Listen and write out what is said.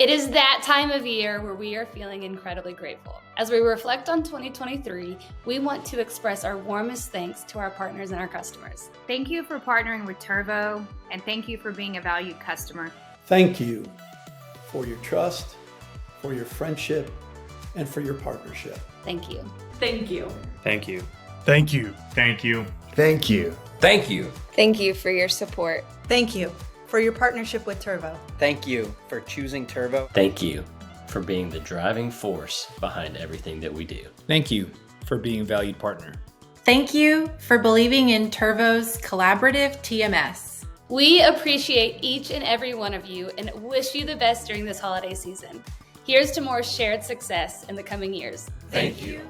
It is that time of year where we are feeling incredibly grateful. As we reflect on 2023, we want to express our warmest thanks to our partners and our customers. Thank you for partnering with Turvo, and thank you for being a valued customer. Thank you for your trust, for your friendship, and for your partnership. Thank you. Thank you. Thank you. Thank you. Thank you. Thank you. Thank you. Thank you for your support. Thank you for your partnership with Turvo. Thank you for choosing Turvo. Thank you for being the driving force behind everything that we do. Thank you for being a valued partner. Thank you for believing in Turvo's collaborative TMS. We appreciate each and every one of you and wish you the best during this holiday season. Here's to more shared success in the coming years. Thank you.